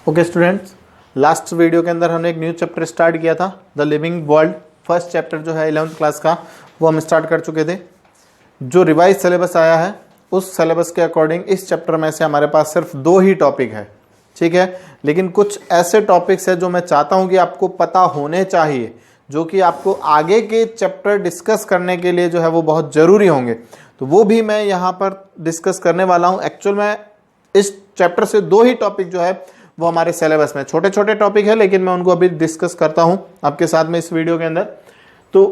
Okay students, last video के अंदर हमने एक न्यू चैप्टर स्टार्ट किया था, the living world. First chapter जो है 11th क्लास का वो हम स्टार्ट कर चुके थे। जो रिवाइज सिलेबस आया है उस सिलेबस के अकॉर्डिंग इस चैप्टर में से हमारे पास सिर्फ 2 ही टॉपिक है, ठीक है। लेकिन कुछ ऐसे टॉपिक्स है जो मैं चाहता हूं कि आपको पता होने चाहिए, जो कि आपको आगे के चैप्टर डिस्कस करने के लिए जो है वो बहुत ज़रूरी होंगे। तो वो भी मैं यहाँ पर डिस्कस करने वाला हूँ। एक्चुअल में इस चैप्टर से 2 ही टॉपिक जो है वो हमारे सिलेबस में, छोटे छोटे टॉपिक है लेकिन मैं उनको अभी डिस्कस करता हूं आपके साथ में इस वीडियो के अंदर। तो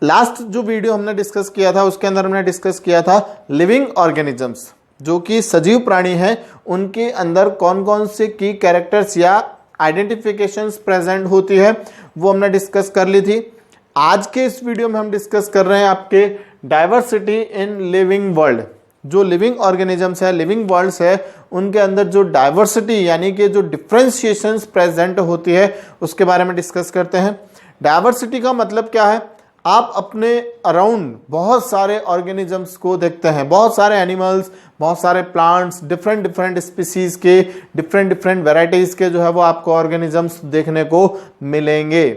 लास्ट जो वीडियो हमने डिस्कस किया था उसके अंदर हमने डिस्कस किया था लिविंग ऑर्गेनिजम्स, जो कि सजीव प्राणी हैं, उनके अंदर कौन कौन से की कैरेक्टर्स या आइडेंटिफिकेशंस प्रेजेंट होती है वो हमने डिस्कस कर ली थी। आज के इस वीडियो में हम डिस्कस कर रहे हैं आपके डाइवर्सिटी इन लिविंग वर्ल्ड। जो लिविंग ऑर्गेनिजम्स है, लिविंग वर्ल्ड्स है, उनके अंदर जो डाइवर्सिटी यानी कि जो डिफरेंशिएशंस प्रेजेंट होती है उसके बारे में डिस्कस करते हैं। डाइवर्सिटी का मतलब क्या है? आप अपने अराउंड बहुत सारे ऑर्गेनिजम्स को देखते हैं, बहुत सारे एनिमल्स, बहुत सारे प्लांट्स, डिफरेंट डिफरेंट स्पीसीज के, डिफरेंट डिफरेंट वेराइटीज के जो है वो आपको ऑर्गेनिजम्स देखने को मिलेंगे।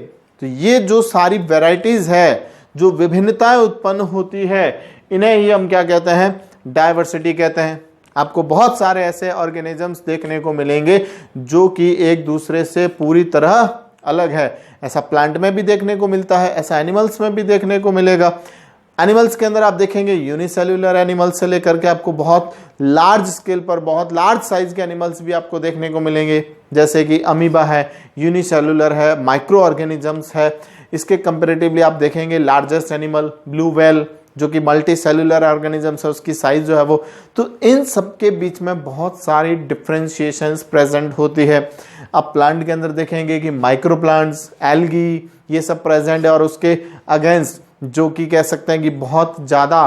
तो ये जो सारी वेराइटीज है, जो विभिन्नताएं उत्पन्न होती है, इन्हें ही हम क्या कहते हैं? डाइवर्सिटी कहते हैं। आपको बहुत सारे ऐसे ऑर्गेनिजम्स देखने को मिलेंगे जो कि एक दूसरे से पूरी तरह अलग है। ऐसा प्लांट में भी देखने को मिलता है, ऐसा एनिमल्स में भी देखने को मिलेगा। एनिमल्स के अंदर आप देखेंगे यूनिसेल्युलर एनिमल्स से लेकर के आपको बहुत लार्ज स्केल पर, बहुत लार्ज साइज के एनिमल्स भी आपको देखने को मिलेंगे, जैसे कि अमीबा है, यूनिसेल्युलर है, माइक्रो ऑर्गेनिजम्स है। इसके कंपेरेटिवली आप देखेंगे लार्जेस्ट एनिमल ब्लू व्हेल, जो कि मल्टी सेलुलर ऑर्गेनिजम्स है, उसकी साइज जो है वो। तो इन सब के बीच में बहुत सारी डिफरेंशिएशंस प्रेजेंट होती है। आप प्लांट के अंदर देखेंगे कि माइक्रो प्लांट्स, एल्गी, ये सब प्रेजेंट है, और उसके अगेंस्ट जो कि कह सकते हैं कि बहुत ज़्यादा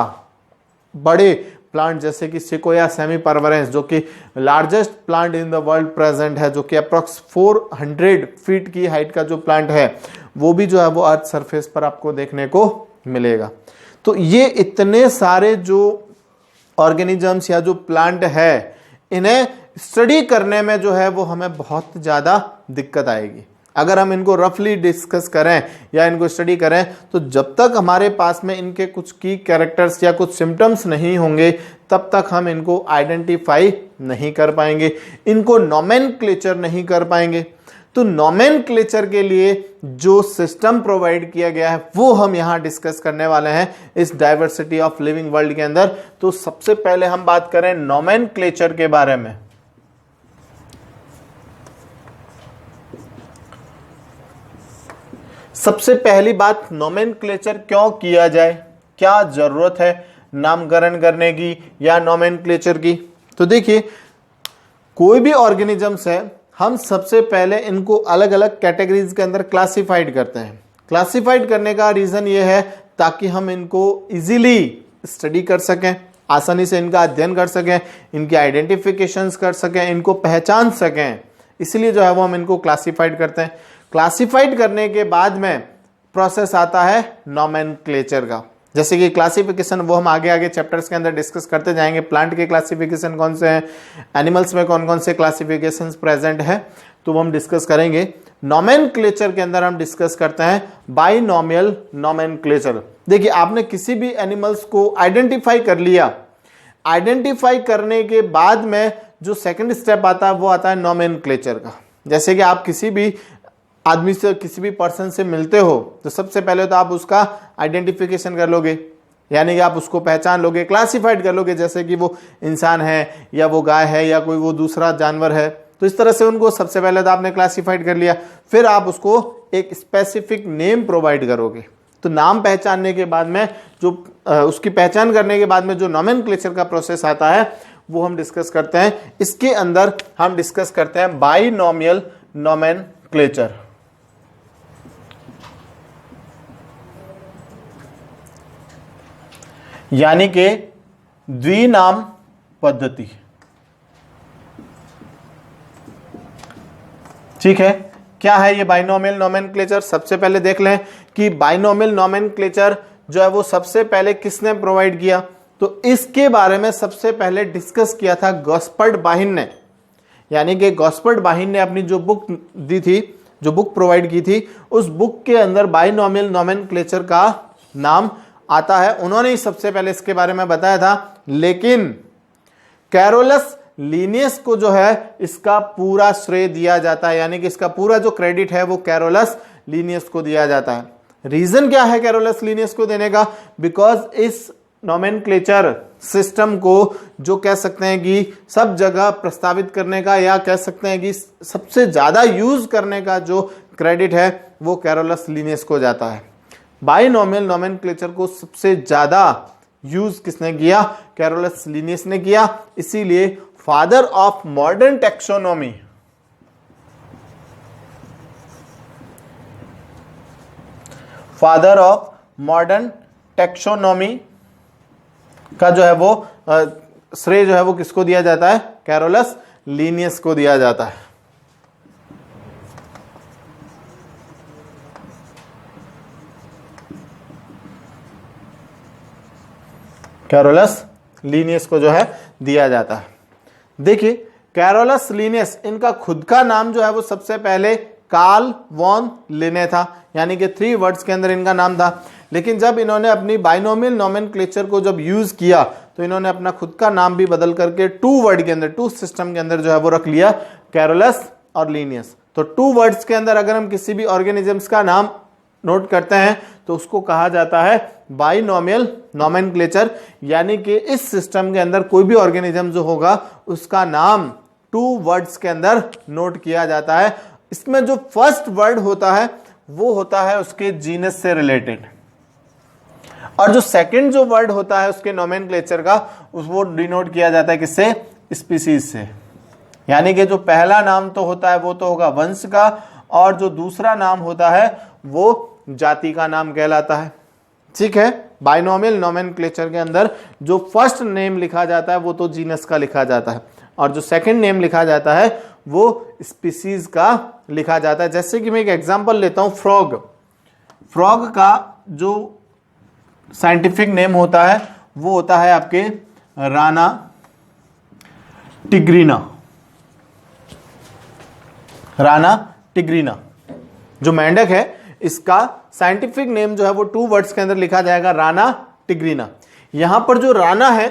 बड़े प्लांट जैसे कि सिकोया सेमीपरवरेंस, जो कि largest plant in the world present है, जो कि अप्रॉक्स 400 फीट की हाइट का जो प्लांट है वो भी जो है वो अर्थ सरफेस पर आपको देखने को मिलेगा। तो ये इतने सारे जो ऑर्गेनिजम्स या जो प्लांट है, इन्हें स्टडी करने में जो है वो हमें बहुत ज़्यादा दिक्कत आएगी। अगर हम इनको रफली डिस्कस करें या इनको स्टडी करें तो जब तक हमारे पास में इनके कुछ की कैरेक्टर्स या कुछ सिम्टम्स नहीं होंगे तब तक हम इनको आइडेंटिफाई नहीं कर पाएंगे, इनको नोमेनक्लेचर नहीं कर पाएंगे। तो नोमेनक्लेचर के लिए जो सिस्टम प्रोवाइड किया गया है वो हम यहां डिस्कस करने वाले हैं इस डाइवर्सिटी ऑफ लिविंग वर्ल्ड के अंदर। तो सबसे पहले हम बात करें नोमेनक्लेचर के बारे में। सबसे पहली बात, नोमेनक्लेचर क्यों किया जाए, क्या जरूरत है नामकरण करने की या नोमेनक्लेचर की? तो देखिए, कोई भी ऑर्गेनिजम्स है, हम सबसे पहले इनको अलग अलग कैटेगरीज के अंदर क्लासिफाइड करते हैं। क्लासिफाइड करने का रीजन ये है ताकि हम इनको इजीली स्टडी कर सकें, आसानी से इनका अध्ययन कर सकें, इनकी आइडेंटिफिकेशंस कर सकें, इनको पहचान सकें। इसलिए जो है वो हम इनको क्लासिफाइड करते हैं। क्लासिफाइड करने के बाद में प्रोसेस आता है नोमेनक्लेचर का। जैसे कि क्लासिफिकेशन वो हम आगे आगे चैप्टर्स के अंदर डिस्कस करते जाएंगे। प्लांट के क्लासिफिकेशन कौन से हैं, एनिमल्स में कौन कौन से क्लासिफिकेशंस प्रेजेंट है, तो वो हम डिस्कस करेंगे। नोमेनक्लेचर के अंदर हम डिस्कस करते हैं बाइनोमियल नोमेनक्लेचर। देखिए, आपने किसी भी एनिमल्स को आइडेंटिफाई कर लिया, आइडेंटिफाई करने के बाद में जो सेकेंड स्टेप आता है वो आता है नोमेनक्लेचर का। जैसे कि आप किसी भी आदमी से, किसी भी पर्सन से मिलते हो तो सबसे पहले तो आप उसका आइडेंटिफिकेशन कर लोगे, यानी कि आप उसको पहचान लोगे, क्लासिफाइड कर लोगे, जैसे कि वो इंसान है या वो गाय है या कोई वो दूसरा जानवर है। तो इस तरह से उनको सबसे पहले तो आपने क्लासिफाइड कर लिया, फिर आप उसको एक स्पेसिफिक नेम प्रोवाइड करोगे। तो नाम पहचानने के बाद में जो उसकी पहचान करने के बाद में जो नोमेनक्लेचर का प्रोसेस आता है वो हम डिस्कस करते हैं। इसके अंदर हम डिस्कस करते हैं बाइनोमियल नोमेनक्लेचर। यानी कि द्विनाम पद्धति, ठीक है। क्या है ये बाइनोमियल नोमेनक्लेचर? सबसे पहले देख लें कि बाइनोमियल नोमेनक्लेचर जो है वो सबसे पहले किसने प्रोवाइड किया। तो इसके बारे में सबसे पहले डिस्कस किया था गॉस्पर्ड बाहिन ने। यानी कि गॉस्पर्ट बाहिन ने अपनी जो बुक दी थी, जो बुक प्रोवाइड की थी, उस बुक के अंदर बाइनोमियल नोमेनक्लेचर का नाम आता है। उन्होंने ही सबसे पहले इसके बारे में बताया था, लेकिन कैरोलस लीनियस को जो है इसका पूरा श्रेय दिया जाता है, यानी कि इसका पूरा जो क्रेडिट है वो कैरोलस लीनियस को दिया जाता है। रीजन क्या है कैरोलस लीनियस को देने का? बिकॉज इस नोमेनक्लेचर सिस्टम को जो कह सकते हैं कि सब जगह प्रस्तावित करने का, या कह सकते हैं कि सबसे ज्यादा यूज करने का जो क्रेडिट है वो कैरोलस लीनियस को जाता है। बाइनोमियल नोमेनक्लेचर को सबसे ज्यादा यूज किसने किया? कैरोलस लीनियस ने किया। इसीलिए father of modern taxonomy, father of modern taxonomy का जो है वो श्रेय जो है वो किसको दिया जाता है? कैरोलस लीनियस को दिया जाता है। कैरोलस लीनियस को जो है दिया जाता है। देखिए कैरोलस लीनियस, इनका खुद का नाम जो है वो सबसे पहले कार्ल वॉन लिने था, यानी कि 3 वर्ड्स के अंदर इनका नाम था। लेकिन जब इन्होंने अपनी बाइनोमियल नोमेनक्लेचर को जब यूज किया तो इन्होंने अपना खुद का नाम भी बदल करके 2 वर्ड के अंदर, 2 सिस्टम के अंदर जो है वो रख लिया, कैरोलस और लीनियस। तो 2 वर्ड्स के अंदर अगर हम किसी भी ऑर्गेनिजम्स का नाम नोट करते हैं तो उसको कहा जाता है बाइनोमियल नोमेनक्लेचर, यानी कि इस सिस्टम के अंदर कोई भी ऑर्गेनिज्म जो होगा उसका नाम 2 वर्ड्स के अंदर नोट किया जाता है। इसमें जो फर्स्ट वर्ड होता है वो होता है उसके जीनस से रिलेटेड, और जो सेकंड जो वर्ड होता है उसके नोमेनक्लेचर का, वो डिनोट किया जाता है किससे? स्पीसीज से। यानी कि जो पहला नाम तो होता है वो तो होगा वंश का, और जो दूसरा नाम होता है वो जाति का नाम कहलाता है। ठीक है, बाइनोमियल नोमेनक्लेचर के अंदर जो फर्स्ट नेम लिखा जाता है वो तो जीनस का लिखा जाता है, और जो सेकंड नेम लिखा जाता है वो स्पीसीज का लिखा जाता है। जैसे कि मैं एक एग्जांपल लेता हूं, फ्रॉग। फ्रॉग का जो साइंटिफिक नेम होता है वो होता है आपके राना टिग्रीना। राना टिग्रीना। जो मेंढक है इसका साइंटिफिक नेम जो है वो 2 वर्ड्स के अंदर लिखा जाएगा, राना टिग्रीना। यहां पर जो राना है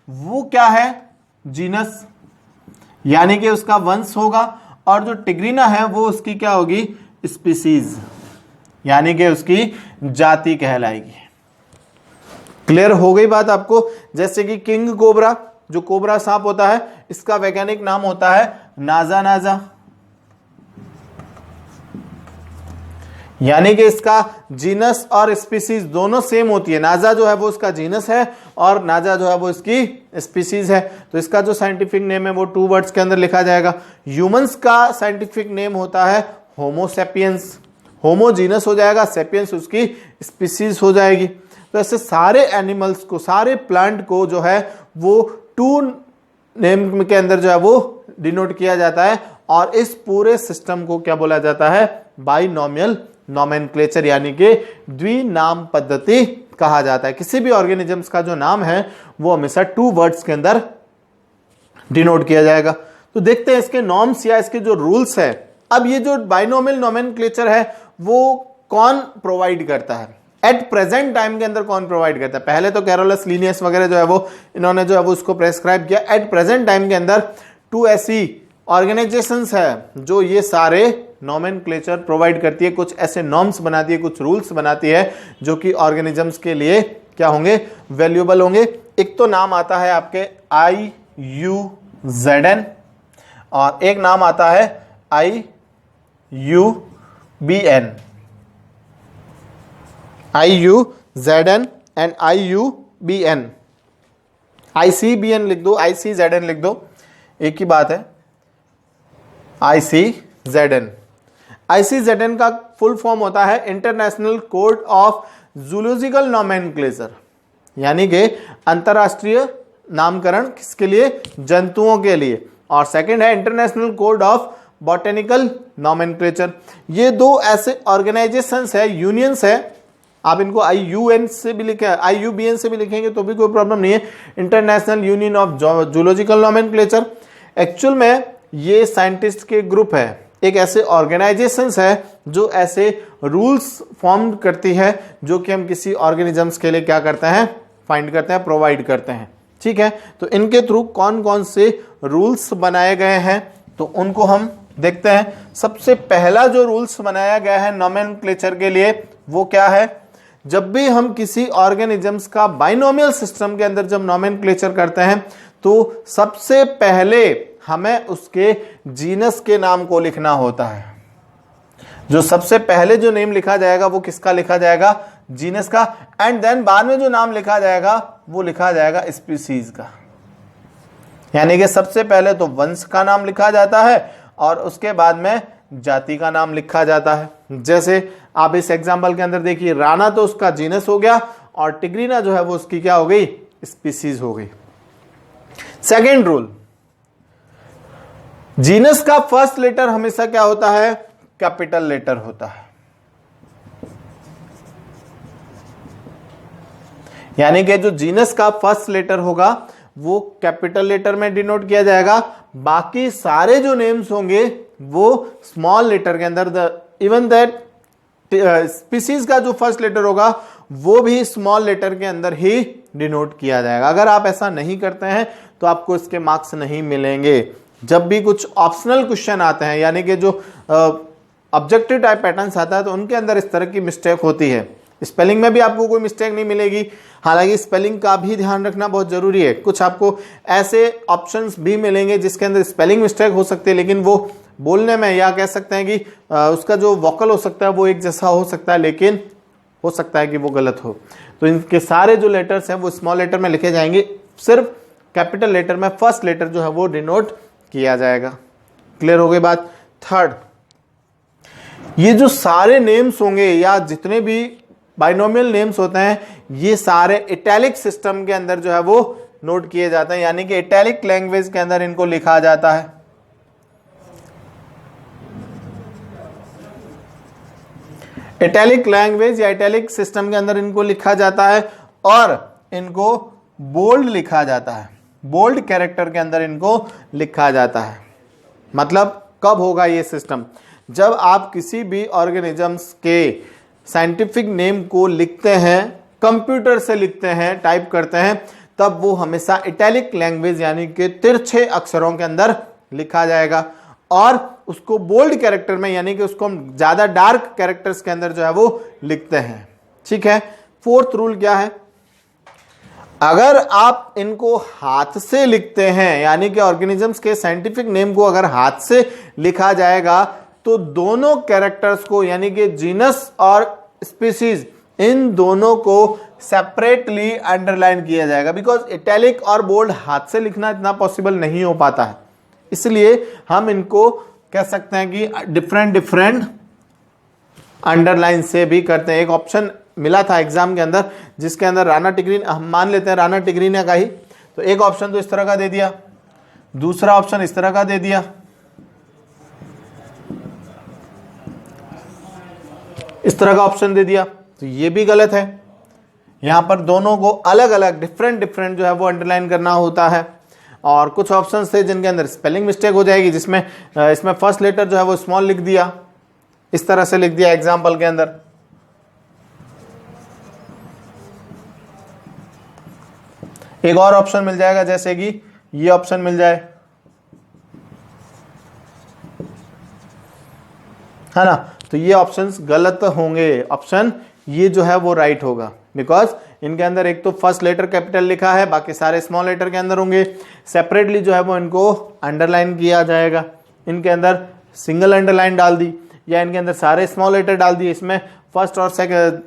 वो क्या है? जीनस, यानी कि उसका वंश होगा, और जो टिग्रीना है वो उसकी क्या होगी? स्पीसीज, यानी कि उसकी जाति कहलाएगी। क्लियर हो गई बात आपको? जैसे कि किंग कोबरा, जो कोबरा सांप होता है, इसका वैज्ञानिक नाम होता है नाजा नाजा, यानी कि इसका जीनस और स्पीसीज दोनों सेम होती है। नाजा जो है वो उसका जीनस है और नाजा जो है वो इसकी स्पीसीज है। तो इसका जो साइंटिफिक नेम है वो 2 वर्ड्स के अंदर लिखा जाएगा। ह्यूमंस का साइंटिफिक नेम होता है होमो सेपियंस। होमो जीनस हो जाएगा, सेपियंस उसकी स्पीसीज हो जाएगी। तो ऐसे सारे एनिमल्स को, सारे प्लांट को जो है वो 2 नेम के अंदर जो है वो डिनोट किया जाता है, और इस पूरे सिस्टम को क्या बोला जाता है? बाइनोमियल नोमेनक्लेचर, यानी कि द्विनाम पद्धति कहा जाता है। किसी भी ऑर्गेनिजम्स का जो नाम है वो हमेशा 2 वर्ड्स के अंदर डिनोट किया जाएगा। तो देखते हैं इसके नॉर्म्स या इसके जो रूल्स है। अब ये जो बाइनोमियल नोमेनक्लेचर है वो कौन प्रोवाइड करता है? एट प्रेजेंट टाइम के अंदर कौन प्रोवाइड करता है? पहले तो कैरोलस लीनियस वगैरह जो है वो इन्होंने जो है वो उसको प्रेस्क्राइब किया। एट प्रेजेंट टाइम के अंदर 2 ऐसी ऑर्गेनाइजेशंस है जो ये सारे नोमेनक्लेचर प्रोवाइड करती है, कुछ ऐसे नॉर्म्स बनाती है, कुछ रूल्स बनाती है जो कि ऑर्गेनिजम्स के लिए क्या होंगे? वैल्यूएबल होंगे। एक तो नाम आता है आपके IUZN, और एक नाम आता है IUBN। IUZN and IUBN। ICBN लिख दो, ICZN लिख दो, एक ही बात है। ICZN। ICZN का फुल फॉर्म होता है international code of zoological nomenclature, यानी कि अंतरराष्ट्रीय नामकरण किसके लिए? जंतुओं के लिए। और सेकंड है international code of botanical nomenclature. ये 2 ऐसे ऑर्गेनाइजेशंस है, यूनियंस है। आप इनको IUN से भी लिखे, IUBN से भी लिखेंगे तो भी कोई प्रॉब्लम नहीं है। International union of zoological nomenclature. Actual में ये साइंटिस्ट के ग्रुप है, एक ऐसे ऑर्गेनाइजेशंस है जो ऐसे रूल्स फॉर्म करती है जो कि हम किसी ऑर्गेनिजम्स के लिए क्या करते हैं, फाइंड करते हैं, प्रोवाइड करते हैं। ठीक है, तो इनके थ्रू कौन कौन से रूल्स बनाए गए हैं तो उनको हम देखते हैं। सबसे पहला जो रूल्स बनाया गया है नोमेनक्लेचर के लिए वो क्या है, जब भी हम किसी ऑर्गेनिजम्स का बाइनोमियल सिस्टम के अंदर जब नोमेनक्लेचर करते हैं तो सबसे पहले हमें उसके जीनस के नाम को लिखना होता है। जो सबसे पहले जो नेम लिखा जाएगा वो किसका लिखा जाएगा, जीनस का, एंड देन बाद में जो नाम लिखा जाएगा वो लिखा जाएगा स्पीसीज का। यानी कि सबसे पहले तो वंश का नाम लिखा जाता है और उसके बाद में जाति का नाम लिखा जाता है। जैसे आप इस एग्जांपल के अंदर देखिए, राणा तो उसका जीनस हो गया और टिग्रीना जो है वो उसकी क्या हो गई, स्पीसीज हो गई। सेकेंड रूल, जीनस का फर्स्ट लेटर हमेशा क्या होता है, कैपिटल लेटर होता है। यानी कि जो जीनस का फर्स्ट लेटर होगा वो कैपिटल लेटर में डिनोट किया जाएगा, बाकी सारे जो नेम्स होंगे वो स्मॉल लेटर के अंदर। इवन दैट स्पीसीज का जो फर्स्ट लेटर होगा वो भी स्मॉल लेटर के अंदर ही डिनोट किया जाएगा। अगर आप ऐसा नहीं करते हैं तो आपको इसके मार्क्स नहीं मिलेंगे। जब भी कुछ ऑप्शनल क्वेश्चन आते हैं, यानी कि जो ऑब्जेक्टिव टाइप पैटर्न्स आता है, तो उनके अंदर इस तरह की मिस्टेक होती है। स्पेलिंग में भी आपको कोई मिस्टेक नहीं मिलेगी, हालांकि स्पेलिंग का भी ध्यान रखना बहुत जरूरी है। कुछ आपको ऐसे ऑप्शंस भी मिलेंगे जिसके अंदर स्पेलिंग मिस्टेक हो सकती है, लेकिन वो बोलने में या कह सकते हैं कि उसका जो वोकल हो सकता है वो एक जैसा हो सकता है, लेकिन हो सकता है कि वो गलत हो। तो इनके सारे जो लेटर्स हैं वो स्मॉल लेटर में लिखे जाएंगे, सिर्फ कैपिटल लेटर में फर्स्ट लेटर जो है वो डिनोट किया जाएगा। क्लियर हो गई बात। थर्ड, ये जो सारे नेम्स होंगे या जितने भी बाइनोमियल नेम्स होते हैं ये सारे इटैलिक सिस्टम के अंदर जो है वो नोट किए जाते हैं, यानी कि इटैलिक लैंग्वेज के अंदर इनको लिखा जाता है। इटैलिक लैंग्वेज या इटैलिक सिस्टम के अंदर इनको लिखा जाता है और इनको बोल्ड लिखा जाता है, बोल्ड कैरेक्टर के अंदर इनको लिखा जाता है। मतलब कब होगा ये सिस्टम, जब आप किसी भी ऑर्गेनिजम्स के साइंटिफिक नेम को लिखते हैं, कंप्यूटर से लिखते हैं, टाइप करते हैं, तब वो हमेशा इटैलिक लैंग्वेज यानी कि तिरछे अक्षरों के अंदर लिखा जाएगा और उसको बोल्ड कैरेक्टर में यानी कि उसको हम ज्यादा डार्क कैरेक्टर्स के अंदर जो है वो लिखते हैं। ठीक है। फोर्थ रूल क्या है, अगर आप इनको हाथ से लिखते हैं, यानी कि ऑर्गेनिजम्स के साइंटिफिक नेम को अगर हाथ से लिखा जाएगा तो दोनों कैरेक्टर्स को यानी कि जीनस और स्पीसीज इन दोनों को सेपरेटली अंडरलाइन किया जाएगा, बिकॉज इटैलिक और बोल्ड हाथ से लिखना इतना पॉसिबल नहीं हो पाता है। इसलिए हम इनको कह सकते हैं कि डिफरेंट अंडरलाइन से भी करते हैं। एक ऑप्शन मिला था एग्जाम के अंदर जिसके अंदर राणा टिग्रीना, हम मान लेते हैं राणा टिग्रीना का ही, तो एक ऑप्शन तो इस तरह का दे दिया, दूसरा ऑप्शन इस तरह का दे दिया, इस तरह का ऑप्शन दे दिया, तो ये भी गलत है। यहां पर दोनों को अलग अलग डिफरेंट जो है वो अंडरलाइन करना होता है। और कुछ ऑप्शंस थे जिनके अंदर स्पेलिंग मिस्टेक हो जाएगी, जिसमें इसमें फर्स्ट लेटर जो है वो स्मॉल लिख दिया, इस तरह से लिख दिया एग्जाम्पल के अंदर। एक और ऑप्शन मिल जाएगा, जैसे कि ये ऑप्शन मिल जाए, है ना, तो ये ऑप्शंस गलत होंगे। ऑप्शन ये जो है वो राइट होगा, बिकॉज इनके अंदर एक तो फर्स्ट लेटर कैपिटल लिखा है, बाकी सारे स्मॉल लेटर के अंदर होंगे। सेपरेटली जो है वो इनको अंडरलाइन किया जाएगा, इनके अंदर सिंगल अंडरलाइन डाल दी या इनके अंदर सारे स्मॉल लेटर डाल दिए, इसमें फर्स्ट और सेकंड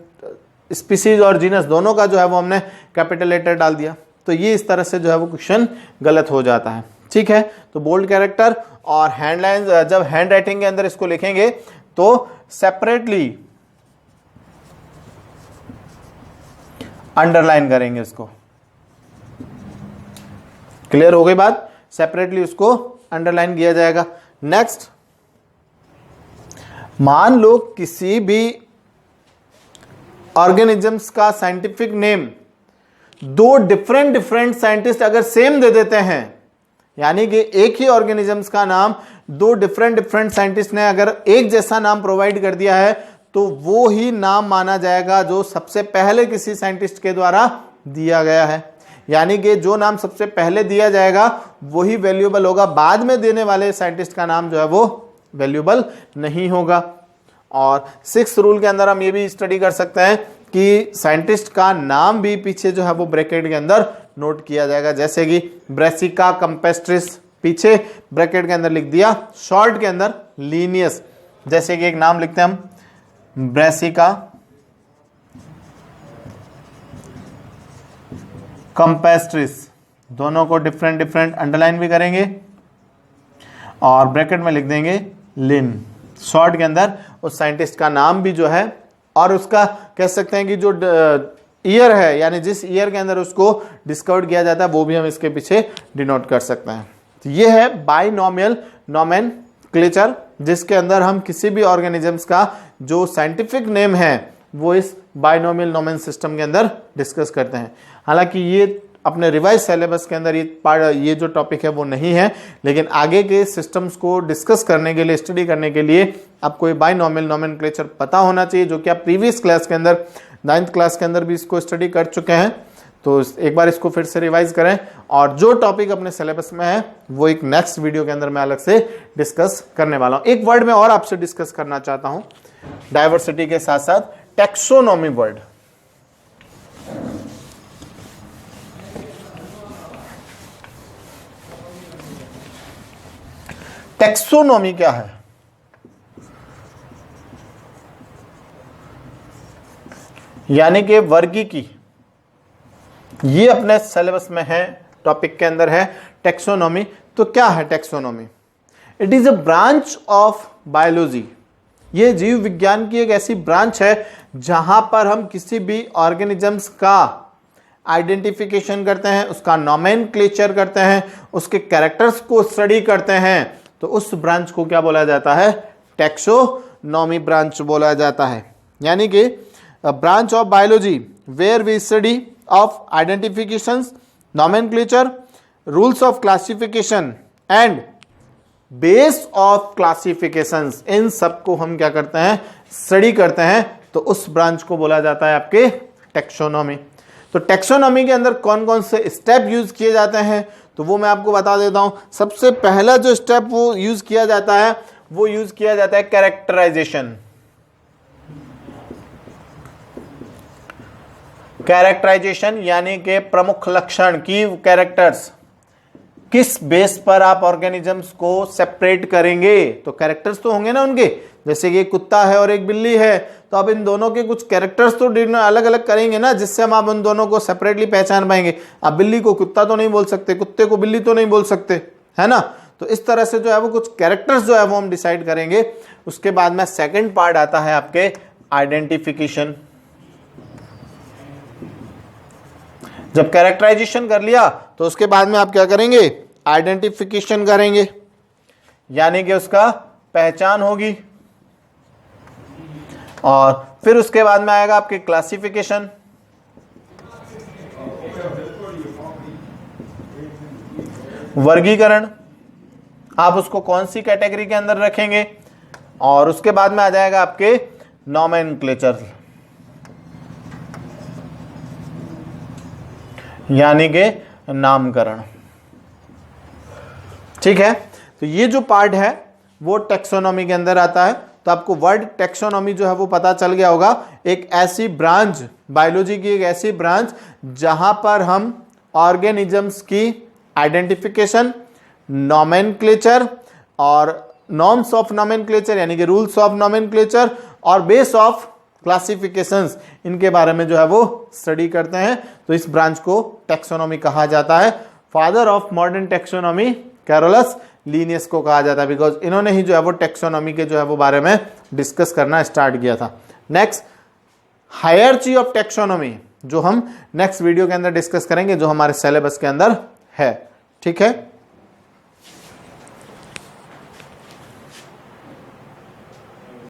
स्पीसीज और जीनस दोनों का जो है वो हमने कैपिटल लेटर डाल दिया, तो ये इस तरह से जो है वो क्वेश्चन गलत हो जाता है। ठीक है, तो बोल्ड कैरेक्टर और हैंड लाइन, जब हैंड राइटिंग के अंदर इसको लिखेंगे तो सेपरेटली अंडरलाइन करेंगे इसको। क्लियर हो गई बात, सेपरेटली उसको अंडरलाइन किया जाएगा। नेक्स्ट, मान लो किसी भी ऑर्गेनिजम्स का साइंटिफिक नेम दो डिफरेंट साइंटिस्ट अगर सेम दे देते हैं, यानी कि एक ही ऑर्गेनिजम्स का नाम दो डिफरेंट साइंटिस्ट ने अगर एक जैसा नाम प्रोवाइड कर दिया है तो वो ही नाम माना जाएगा जो सबसे पहले किसी साइंटिस्ट के द्वारा दिया गया है। यानी कि जो नाम सबसे पहले दिया जाएगा वही वैल्यूएबल होगा, बाद में देने वाले साइंटिस्ट का नाम जो है वो वैल्यूएबल नहीं होगा। और 6th रूल के अंदर हम ये भी स्टडी कर सकते हैं कि साइंटिस्ट का नाम भी पीछे जो है वो ब्रैकेट के अंदर नोट किया जाएगा, जैसे कि ब्रेसिका कंपेस्ट्रिस पीछे ब्रैकेट के अंदर लिख दिया, शॉर्ट के अंदर लीनियस, जैसे कि एक नाम लिखते हैं हम ब्रेसिका कंपेस्ट्रिस, दोनों को डिफरेंट अंडरलाइन भी करेंगे और ब्रैकेट में लिख देंगे लिन, शॉर्ट के अंदर उस साइंटिस्ट का नाम भी जो है और उसका कह सकते हैं कि जो ईयर है यानी जिस ईयर के अंदर उसको डिस्कवर्ड किया जाता है वो भी हम इसके पीछे डिनोट कर सकते हैं। तो ये है बाइनोमियल नोमेनक्लेचर, जिसके अंदर हम किसी भी ऑर्गेनिजम्स का जो साइंटिफिक नेम है वो इस बाइनोमियल नोमेन सिस्टम के अंदर डिस्कस करते हैं। हालांकि ये अपने रिवाइज सिलेबस के अंदर ये जो टॉपिक है वो नहीं है, लेकिन आगे के सिस्टम्स को डिस्कस करने के लिए, स्टडी करने के लिए आपको ये बाइनोमियल नोमेनक्लेचर पता होना चाहिए, जो कि आप प्रीवियस क्लास के अंदर 9th क्लास के अंदर भी इसको स्टडी कर चुके हैं। तो एक बार इसको फिर से रिवाइज करें और जो टॉपिक अपने सिलेबस में है वो एक नेक्स्ट वीडियो के अंदर मैं अलग से डिस्कस करने वाला हूं। एक वर्ड में और आपसे डिस्कस करना चाहता हूं डायवर्सिटी के साथ साथ, टैक्सोनॉमी वर्ड। टैक्सोनॉमी क्या है? यानी कि वर्गीकी, ये अपने सिलेबस में है, टॉपिक के अंदर है टैक्सोनॉमी। तो क्या है taxonomy? It is a branch of biology, ये जीव विज्ञान की एक ऐसी ब्रांच है जहां पर हम किसी भी ऑर्गेनिजम्स का आइडेंटिफिकेशन करते हैं, उसका नोमेनक्लेचर करते हैं, उसके कैरेक्टर्स को स्टडी करते हैं। तो उस ब्रांच को क्या बोला जाता है? टैक्सोनॉमी ब्रांच बोला जाता है। यानी कि branch of biology where we study of identifications, nomenclature, rules of classification and base of classifications, इन सब को हम क्या करते हैं? स्टडी करते हैं। तो उस ब्रांच को बोला जाता है आपके टैक्सोनॉमी। तो टैक्सोनॉमी के अंदर कौन कौन से स्टेप यूज किए जाते हैं तो वो मैं आपको बता देता हूं। सबसे पहला जो स्टेप वो यूज किया जाता है वो यूज किया जाता है कैरेक्टराइजेशन। कैरेक्टराइजेशन यानी कि प्रमुख लक्षण की कैरेक्टर्स, किस बेस पर आप ऑर्गेनिजम्स को सेपरेट करेंगे? तो कैरेक्टर्स तो होंगे ना उनके, जैसे कि एक कुत्ता है और एक बिल्ली है, तो आप इन दोनों के कुछ कैरेक्टर्स तो अलग अलग करेंगे ना, जिससे हम आप उन दोनों को सेपरेटली पहचान पाएंगे। आप बिल्ली को कुत्ता तो नहीं बोल सकते, कुत्ते को बिल्ली तो नहीं बोल सकते, है ना। तो इस तरह से जो है वो कुछ कैरेक्टर्स जो है वो हम डिसाइड करेंगे। उसके बाद में सेकेंड पार्ट आता है आपके आइडेंटिफिकेशन। जब कैरेक्टराइजेशन कर लिया तो उसके बाद में आप क्या करेंगे? आइडेंटिफिकेशन करेंगे, यानी कि उसका पहचान होगी। और फिर उसके बाद में आएगा आपके क्लासिफिकेशन, वर्गीकरण, आप उसको कौन सी कैटेगरी के अंदर रखेंगे। और उसके बाद में आ जाएगा आपके नोमेनक्लेचर, यानी कि नामकरण। ठीक है, तो ये जो पार्ट है वो टैक्सोनॉमी के अंदर आता है। तो आपको वर्ड टैक्सोनॉमी जो है वो पता चल गया होगा, एक ऐसी ब्रांच, बायोलॉजी की एक ऐसी ब्रांच जहां पर हम ऑर्गेनिजम्स की आइडेंटिफिकेशन, नोमेनक्लेचर और नॉर्म्स ऑफ नोमेनक्लेचर यानी कि रूल्स ऑफ नोमेनक्लेचर और बेस ऑफ क्लासिफिकेशंस, इनके बारे में जो है वो स्टडी करते हैं। तो इस ब्रांच को टैक्सोनॉमी कहा जाता है। Father of modern taxonomy Carolus Linnaeus को कहा जाता है, बिकॉज इन्होंने ही जो है वो टैक्सोनॉमी के जो है वो बारे में डिस्कस करना स्टार्ट किया था। नेक्स्ट, हायरार्ची ऑफ टैक्सोनॉमी, जो हम नेक्स्ट वीडियो के अंदर डिस्कस करेंगे, जो हमारे सिलेबस के अंदर है। ठीक है।